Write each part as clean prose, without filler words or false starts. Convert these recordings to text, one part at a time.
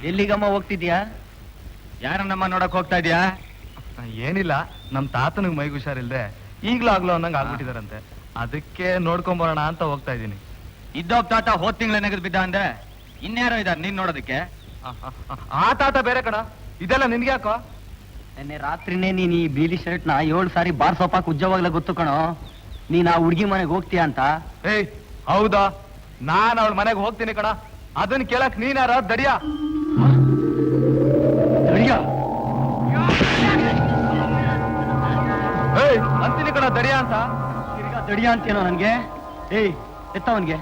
ಎಲ್ಲಿಗಮ್ಮ ಹೋಗ್ತಿದ್ಯಾ? ಯಾರನ್ನಮ್ಮ ನೋಡಕ್ ಹೋಗ್ತಾ ಇದ್ಯಾ? ಏನಿಲ್ಲ, ನಮ್ ತಾತನಿಗೆ ಮೈಗೆ ಹುಷಾರಿಲ್ದೆ ಈಗ್ಲೂ ಆಗ್ಲೋ ಅನ್ನಂಗ್ ಆಗ್ಬಿಟ್ಟಿದಾರಂತೆ. ಅದಕ್ಕೆ ನೋಡ್ಕೊಂಬರೋಣ ಅಂತ ಹೋಗ್ತಾ ಇದೀನಿ. ಇದ್ದೋಗ್ ತಾತ ಹೋದ್ ತಿಂಗಳ ನೆಗದ್ ಬಿದ್ದ ಅಂದೆ, ಇನ್ಯಾರೋ ಇದಾರೆ ನೀನ್ ನೋಡೋದಕ್ಕೆ? ಆ ತಾತ ಬೇರೆ ಕಣ, ಇದೆಲ್ಲ ನಿನ್ಗೆ ಯಾಕೋ? ನಿನ್ನೆ ರಾತ್ರಿನೇ ನೀನ್ ಈ ಬೀಲಿ ಶರ್ಟ್ ನ 7 ಸಾರಿ ಬಾರ್ಸೋಪಾಕ್ ಉಜ್ಜವಾಗ್ಲ ಗೊತ್ತು ಕಣೋ. ನೀನ್ ಆ ಹುಡ್ಗಿ ಮನೆಗೆ ಹೋಗ್ತೀಯ ಅಂತ. ಏಯ್ ಹೌದಾ? ನಾನ್ ಅವಳ ಮನೆಗೆ ಹೋಗ್ತೀನಿ ಕಣ. ಅದನ್ನ ಕೇಳಕ್ ನೀನಾರ ದಡಿಯ? ಏಯ್ ಅಂತೀನಿ ಕಣ ದಡಿಯ ಅಂತ. ತಿರ್ಗಾ ದಡಿಯ ಅಂತೇನೋ ನನ್ಗೆ? ಏಯ್ ಎತ್ತವನ್ಗೆ,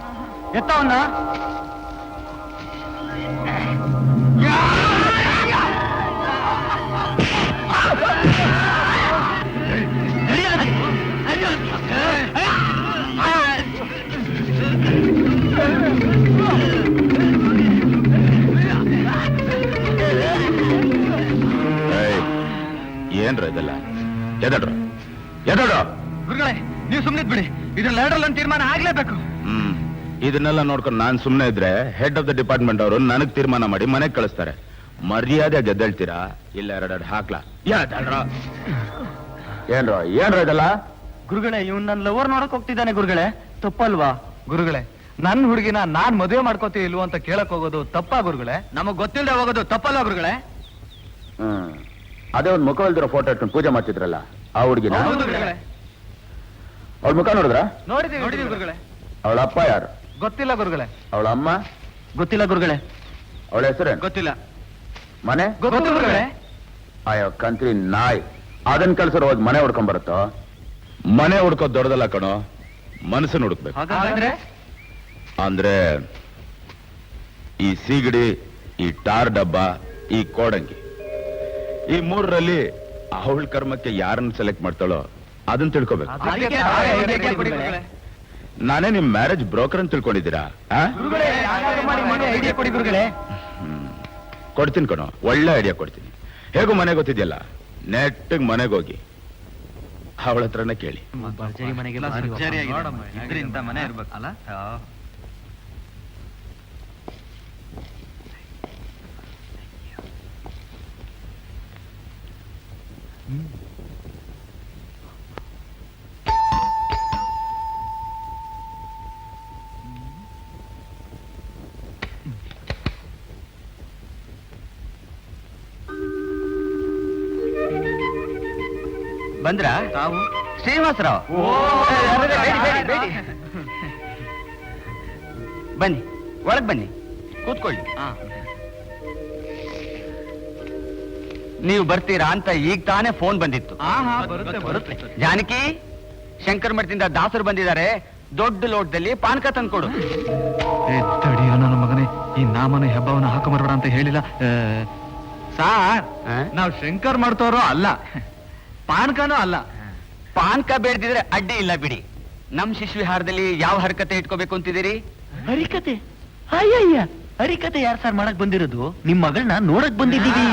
ಎತ್ತವನ್ನ. ಏನ್ರ ಇದೆಲ್ಲ? ಎದಡ್ರ ಎದಡ್ರ? ಗುರುಗಳೇ ನೀವು ಸುಮ್ನಿದ್ ಬಿಡಿ, ಇದ್ರಲ್ಲಿ ಎರಡರಲ್ಲಿ ಒಂದು ತೀರ್ಮಾನ ಆಗ್ಲೇಬೇಕು. ಇದನ್ನೆಲ್ಲ ನೋಡ್ಕೊಂಡು ನಾನ್ ಸುಮ್ನೆ ಇದ್ರೆ ಹೆಡ್ ಆಫ್ ದ ಡಿಪಾರ್ಟ್ಮೆಂಟ್ ಅವರು ನನಗ್ ತೀರ್ಮಾನ ಮಾಡಿ ಮನೆಗ್ ಕಳಿಸ್ತಾರೆ. ಮರ್ಯಾದೆ ಗೆದ್ದೇಳ್ತೀರಾ ಇಲ್ಲ ಎರಡೆರಡು ಹಾಕ್ಲಾ? ಏನ್ರ ಏನ್ರ ಇದೆಲ್ಲ? ಗುರುಗಳೇ ಇವ್ನ್ ನನ್ ಲವರ್ ನೋಡಕ್ ಹೋಗ್ತಿದ್ದಾನೆ ಗುರುಗಳೇ, ತಪ್ಪಲ್ವಾ? ಗುರುಗಳೇ, ನನ್ ಹುಡುಗಿನ ನಾನ್ ಮದುವೆ ಮಾಡ್ಕೋತೀವಿ ಇಲ್ವೋ ಅಂತ ಕೇಳಕ್ ಹೋಗೋದು ತಪ್ಪಾ ಗುರುಗಳೇ? ನಮಗ್ ಗೊತ್ತಿಲ್ಲದೆ ಹೋಗೋದು ತಪ್ಪಲ್ಲ ಗುರುಗಳೇ? ಅದೇ ಒಂದ್ ಮುಖವಲ್ದಿರೋ ಫೋಟೋ ಇಟ್ಕೊಂಡು ಪೂಜೆ ಮಾಡ್ತಿದ್ರಲ್ಲ ಆ ಹುಡುಗಿನ? ಅವಳ ಮುಖ ನೋಡಿದ್ರ? ನೋಡಿದೀವಿ ಗುರುಗಳೇ. ಅವಳ ಅಪ್ಪ ಯಾರು? ಗೊತ್ತಿಲ್ಲ ಗುರುಗಳೇ. ಅವಳ ಅಮ್ಮ? ಗೊತ್ತಿಲ್ಲ ಗುರುಗಳೇ. ಅವಳ ಹೆಸರೇನು? ಗೊತ್ತಿಲ್ಲ. ಮನೆ? ಗೊತ್ತು ಗುರುಗಳೇ. ಅಯ್ಯೋ ಕಂತ್ರಿ ನಾಯ್, ಅದನ್ ಕಳ್ಸೋರು ಹೋದ್ ಮನೆ ಹುಡ್ಕೊಂಡ್ ಬರುತ್ತೋ? ಮನೆ ಹುಡ್ಕೋದ್ ದೊಡ್ಡದಲ್ಲ ಕಣೋ, ಮನಸ್ಸನ್ನು ಹುಡುಕ್ಬೇಕು. ಅಂದ್ರೆ ಈ ಸೀಗಡಿ, ಈ ಟಾರ್ ಡಬ್ಬ, ಈ ಕೋಡಂಗಿ, ಈ ಮೂರರಲ್ಲಿ ಅವಳ ಕರ್ಮಕ್ಕೆ ಯಾರನ್ನ ಸೆಲೆಕ್ಟ್ ಮಾಡ್ತಾಳೋ ಅದನ್ನ ತಿಳ್ಕೊಬೇಕು. ನಾನೇ ನಿಮ್ ಮ್ಯಾರೇಜ್ ಬ್ರೋಕರ್ ಅಂತ ತಿಳ್ಕೊಂಡಿದ್ದೀರಾ? ಕೊಡ್ತೀನಿ ಕಣೋ, ಒಳ್ಳೆ ಐಡಿಯಾ ಕೊಡ್ತೀನಿ. ಹೇಗೂ ಮನೆ ಗೊತ್ತಿದೆಯಲ್ಲ, ನೆಟ್ಟಿಗೆ ಮನೆಗೆ ಹೋಗಿ ಅವಳ ಹತ್ರನೇ ಕೇಳಿ. ಇದರಿಂದ ಮನೆ ಇರ್ಬೇಕಲ್ಲ. ಬಂದ್ರ ತಾವು? ಶ್ರೀನಿವಾಸರಾವ್ ಬನ್ನಿ, ಒಳಗ್ ಬನ್ನಿ, ಕೂತ್ಕೊಳ್ಳಿ. ನೀವು ಬರ್ತೀರಾ ಅಂತ ಈಗ ತಾನೇ ಫೋನ್ ಬಂದಿತ್ತು. ಬರುತ್ತೆ. ಜಾನಕಿ, ಶಂಕರ್ ಮಠದಿಂದ ದಾಸರು ಬಂದಿದ್ದಾರೆ, ದೊಡ್ಡ ಲೋಟದಲ್ಲಿ ಪಾನಕ ತಂದ್ಕೊಡು. ತಡಿಯೋ ನನ್ನ ಮಗನೇ, ಈ ನಾಮನ ಹೆಬ್ಬವನ್ನ ಹಾಕೊಂಬರ್ಬೇಡ ಅಂತ ಹೇಳಿಲ್ಲ ಸಾರ್. ನಾವ್ ಶಂಕರ್ ಮಾಡ್ತವ್ರು ಅಲ್ಲ, ಪಾನಕನೂ ಅಲ್ಲ. ಪಾನಕ ಬೇಡ್ದಿದ್ರೆ ಅಡ್ಡಿ ಇಲ್ಲ ಬಿಡಿ. ನಮ್ ಶಿಶುವಿಹಾರದಲ್ಲಿ ಯಾವ ಹರಕತೆ ಇಟ್ಕೋಬೇಕು ಅಂತಿದ್ದೀರಿ? ಹರಿಕತೆ? ಅಯ್ಯಯ್ಯ, ಹರಿಕತೆ ಯಾರು ಸರ್ ಮಾಡಕ್ ಬಂದಿರೋದು? ನಿಮ್ ಮಗಳನ್ನ ನೋಡಕ್ ಬಂದಿದ್ದೀವಿ.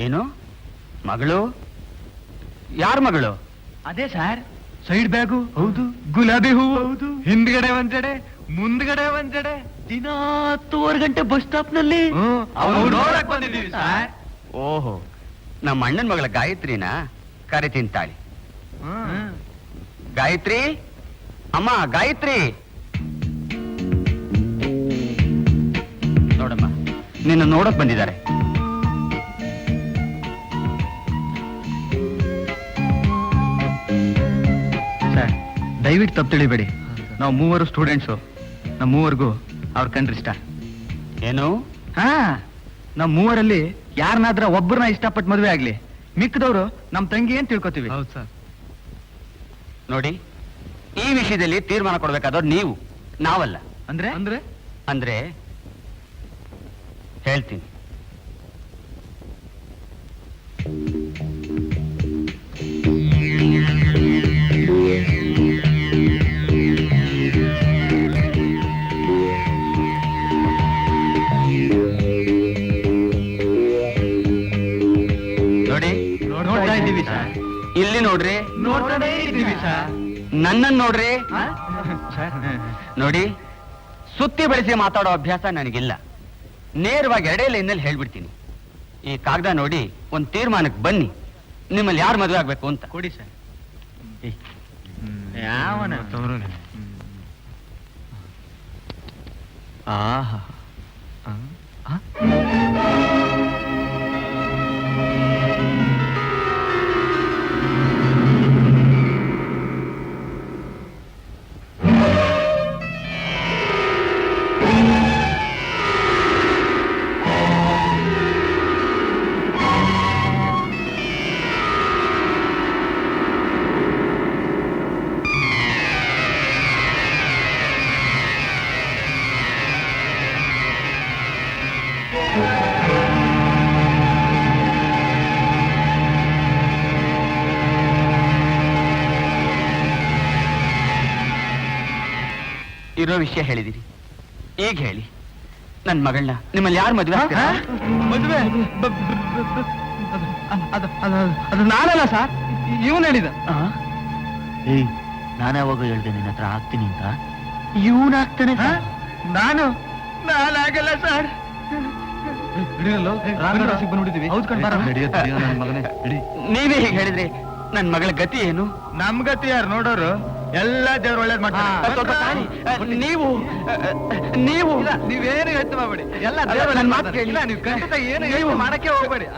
ಏನು ಮಗಳು? ಯಾರ ಮಗಳು? ಅದೇ ಸರ್, ಸೈಡ್ ಬ್ಯಾಗು ಹೌದು, ಗುಲಾಬಿ ಹೂವು ಹೌದು, ಹಿಂದ್ಗಡೆ ಒಂದ್ ಜಡೆ, ಮುಂದ್ಗಡೆ ಒಂದ್ ಜಡೆ, ದಿನ 10 ಗಂಟೆ ಬಸ್ ಸ್ಟಾಪ್ ನಲ್ಲಿ ನೋಡಕ್ ಬಂದಿದ್ದೀವಿ ಸರ್. ಓಹೋ, ನಮ್ಮ ಅಣ್ಣನ ಮಗಳ ಗಾಯತ್ರಿನ ಕರಿತೀನಿ ತಾಳಿ. ಗಾಯತ್ರಿ, ಅಮ್ಮ ಗಾಯತ್ರಿ, ನೋಡಮ್ಮ, ನಿನ್ನ ನೋಡಕ್ ಬಂದಿದ್ದಾರೆ. ಸರ್ ದಯವಿಟ್ಟು ತಪ್ಪು ತಿಳಿಬೇಡಿ, ನಾವು ಮೂವರು ಸ್ಟೂಡೆಂಟ್ಸು. ನಮ್ಮ ಮೂವರ್ಗೂ ಅವ್ರ ಕಂಡ್ರೆ ಇಷ್ಟ. ಏನು? ನಮ್ಮ ಮೂವರಲ್ಲಿ ಯಾರನ್ನಾದ್ರ ಒಬ್ಬರನ್ನ ಇಷ್ಟಪಟ್ಟು ಮದುವೆ ಆಗ್ಲಿ, ಮಿಕ್ಕದವರು ನಮ್ ತಂಗಿ ಏನ್ ತಿಳ್ಕೊತೀವಿ. ಹೌದು ಸರ್. ನೋಡಿ, ಈ ವಿಷಯದಲ್ಲಿ ತೀರ್ಮಾನ ಕೊಡ್ಬೇಕಾದವ್ರು ನೀವು, ನಾವಲ್ಲ. ಅಂದ್ರೆ ಅಂದ್ರೆ ಅಂದ್ರೆ ಹೇಳ್ತೀನಿ. ನೋಡಿ, ನೋಡ್ತಾ ಇದ್ದೀವಿ ಸರ್. ಇಲ್ಲಿ ನೋಡ್ರಿ, ನೋಡ್ತಾನೇ ಇದ್ದೀವಿ ಸರ್. ನನ್ನನ್ನು ನೋಡ್ರಿ. ನೋಡಿ, ಸುತ್ತಿ ಬೆಳೆಸಿ ಮಾತಾಡೋ ಅಭ್ಯಾಸ ನನಗಿಲ್ಲ. ನೇರವಾಗಿ ಎಡೆ ಲೈನಲ್ಲಿ ಹೇಳ್ಬಿಡ್ತೀನಿ. ಈ ಕಾಗದ ನೋಡಿ ಒಂದು ತೀರ್ಮಾನಕ್ಕೆ ಬನ್ನಿ. ನಿಮ್ಮಲ್ಲಿ ಯಾರು ಮದುವೆ ಆಗ್ಬೇಕು ಅಂತ ಕೊಡಿ ಸರ್. ಯಾವನ ಆಹಾ ಇರೋ ವಿಷಯ ಹೇಳಿದಿರಿ. ಈಗ ಹೇಳಿ, ನನ್ನ ಮಗಳನ್ನ ನಿಮ್ಮಲ್ಲಿ ಯಾರು ಮದುವೆ ಆಗ್ತೀರಾ? ಮದುವೆ ಅದು ನಾನಲ್ಲ ಸರ್, ಇವನು ಹೇಳಿದ. ಏಯ್, ನಾನು ಯಾವಾಗ ಹೇಳ್ದೆ ನಿನ್ನ ಹತ್ರ ಆಗ್ತೀನಿ ಅಂತ? ಇವನಾಗ್ತಾನೆ. ನಾನಾಗಲ್ಲ ಸರ್. ನೀವೇ ಹೀಗೆ ಹೇಳಿದ್ರೆ ನನ್ನ ಮಗಳ ಗತಿ ಏನು? ನಮ್ ಗತಿ ಯಾರು ನೋಡೋರು? ಎಲ್ಲ ದೇವ್ರು ಒಳ್ಳೇದ್ ಮಾಡ್ತಾರೆ. ಸ್ವಲ್ಪ ತಾಳಿ. ನೀವು ನೀವೇನು ಯೋಚನೆ ಮಾಡ್ಬೇಡಿ, ಎಲ್ಲ ದೇವ್ರು ನನ್ನ ಮಾತು ಕೇಳಿ. ನೀವು ಖಂಡಿತ ಏನು ಯೋಚನೆ ಮಾಡಕ್ಕೆ ಹೋಗ್ಬೇಡಿ.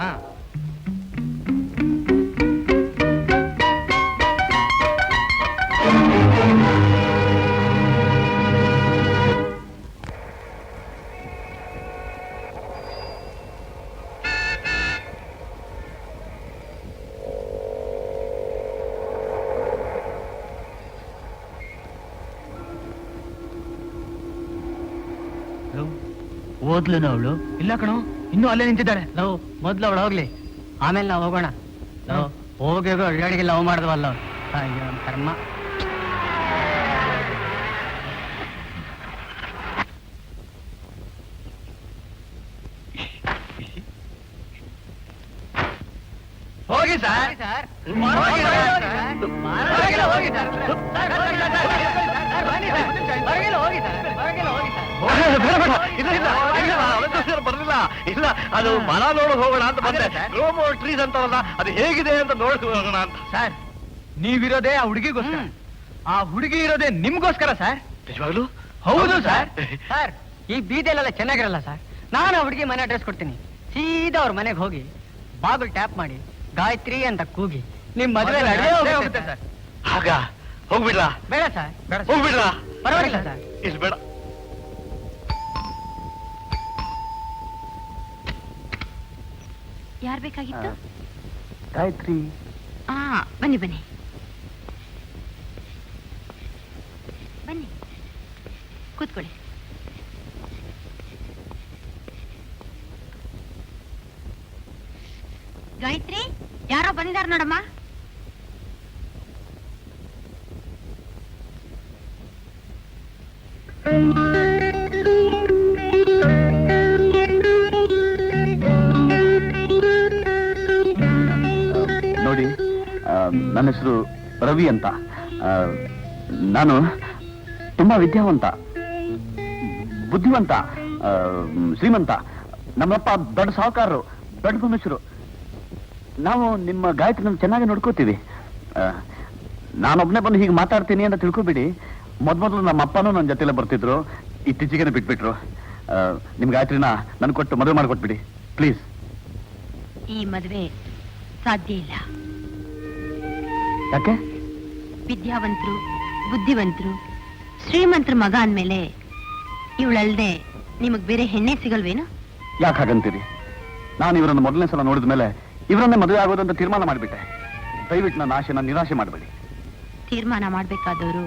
ಓದ್ಲೇನ ಅವಳು? ಇಲ್ಲ ಕಣೋ, ಇನ್ನೂ ಅಲ್ಲೇ ನಿಂತಿದ್ದಾಳೆ. ನಾವು ಮೊದ್ಲು ಅವಳು ಹೋಗ್ಲಿ, ಆಮೇಲೆ ನಾವು ಹೋಗೋಣ. ನಾವು ಹೋಗಿ ಅಡಿಗೆ ಲವ್ ಮಾಡಿದ್ವಲ್ಲ ಕರ್ಮ. ಹೋಗಿ ಸರ್, ಬರ್ಲಿಲ್ಲ. ಇಲ್ಲ, ಅದು ಮರ ನೋಡಕ್ ಹೋಗೋಣ ಅಂತ ಬಂದೆ. ರೋಮೋ ಟ್ರೀಸ್ ಅಂತವಲ್ಲ, ಅದು ಹೇಗಿದೆ ಅಂತ ನೋಡಕ್ ಹೋಗೋಣ ಅಂತ. ಸರ್, ನೀವಿರೋದೇ ಆ ಹುಡುಗಿಗೋಸ್ಕರ, ಆ ಹುಡುಗಿ ಇರೋದೇ ನಿಮ್ಗೋಸ್ಕರ ಸರ್. ನಿಜವಾಗ್ಲು? ಹೌದು ಸರ್. ಸರ್, ಈ ಬೀದಿಯಲ್ಲೆಲ್ಲ ಚೆನ್ನಾಗಿರಲ್ಲ ಸರ್. ನಾನು ಆ ಹುಡುಗಿ ಮನೆ ಅಡ್ರೆಸ್ ಕೊಡ್ತೀನಿ. ಸೀದಾ ಅವ್ರ ಮನೆಗೆ ಹೋಗಿ ಬಾಗಿಲು ಟ್ಯಾಪ್ ಮಾಡಿ ಗಾಯತ್ರಿ ಅಂತ ಕೂಗಿ ನಿಮ್ ಮದುವೆ ಹೋಗುತ್ತೆ ಸರ್. ಆಗ ಹೋಗ್ಬಿಡ್ಲಾ? ಬೇಡ ಸರ್, ಬೇಡ. ಹೋಗ್ಬಿಡ್ಲಾ? ಪರವಾಗಿಲ್ಲ ಸರ್. ಇಲ್ಲಿ ಬೇಡ. ಯಾರ್ ಬೇಕಾಗಿತ್ತು? ಗಾಯತ್ರಿ. ಬನ್ನಿ ಬನ್ನಿ ಬನ್ನಿ, ಕೂತ್ಕೊಳ್ಳಿ. ಗಾಯತ್ರಿ, ಯಾರೋ ಬಂದಿದಾರ ನೋಡಮ್ಮ. ನೋಡಿ, ನನ್ನ ಹೆಸರು ರವಿ ಅಂತ. ನಾನು ತುಂಬಾ ವಿದ್ಯಾವಂತ, ಬುದ್ಧಿವಂತ, ಶ್ರೀಮಂತ. ನಮ್ಮಪ್ಪ ದೊಡ್ಡ ಸಾಹುಕಾರರು, ದೊಡ್ಡ ಮನುಷ್ಯರು. ನಾವು ನಿಮ್ಮ ಗಾಯತ್ರಿನ ಚೆನ್ನಾಗಿ ನೋಡ್ಕೋತೀವಿ. ನಾನೊಬ್ನೇ ಬಂದು ಹೀಗೆ ಮಾತಾಡ್ತೀನಿ ಅಂತ ತಿಳ್ಕೊಬಿಡಿ. ಮೊದ್ಲು ನಮ್ಮ ಅಪ್ಪನೂ ನನ್ನ ಜೊತೆಲೆ ಬರ್ತಿದ್ರು, ಇತ್ತೀಚೆಗೆ ಬಿಟ್ಬಿಟ್ರು. ನಿಮ್ ಗಾಯತ್ರಿನ ನನ್ ಕೊಟ್ಟು ಮದುವೆ ಮಾಡ್ಕೊಟ್ಬಿಡಿ ಪ್ಲೀಸ್. ಈ ಮದುವೆ ಸಾಧ್ಯ ಇಲ್ಲ. ಯಾಕೆ? ವಿದ್ಯಾವಂತರು, ಬುದ್ಧಿವಂತರು, ಶ್ರೀಮಂತರ ಮಗ ಅಂದ್ಮೇಲೆ ಇವಳಲ್ದೆ ನಿಮಗ್ ಬೇರೆ ಹೆಣ್ಣೆ ಸಿಗಲ್ವೇನು? ಯಾಕೆ ಹಾಗಂತೀರಿ? ನಾನು ಇವರನ್ನು ಮೊದಲನೇ ಸಲ ನೋಡಿದ ಮೇಲೆ ಇವರನ್ನೇ ಮದುವೆ ಆಗೋದು ಅಂತ ತೀರ್ಮಾನ ಮಾಡಿಬಿಟ್ಟೆ. ದಯವಿಟ್ಟು ನನ್ನ ಆಶೆನ ನಿರಾಶೆ ಮಾಡಬೇಡಿ. ತೀರ್ಮಾನ ಮಾಡ್ಬೇಕಾದವರು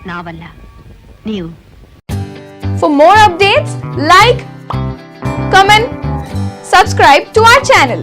ನಾವಲ್ಲ, ನೀವು. For more updates, like, comment, subscribe to our channel.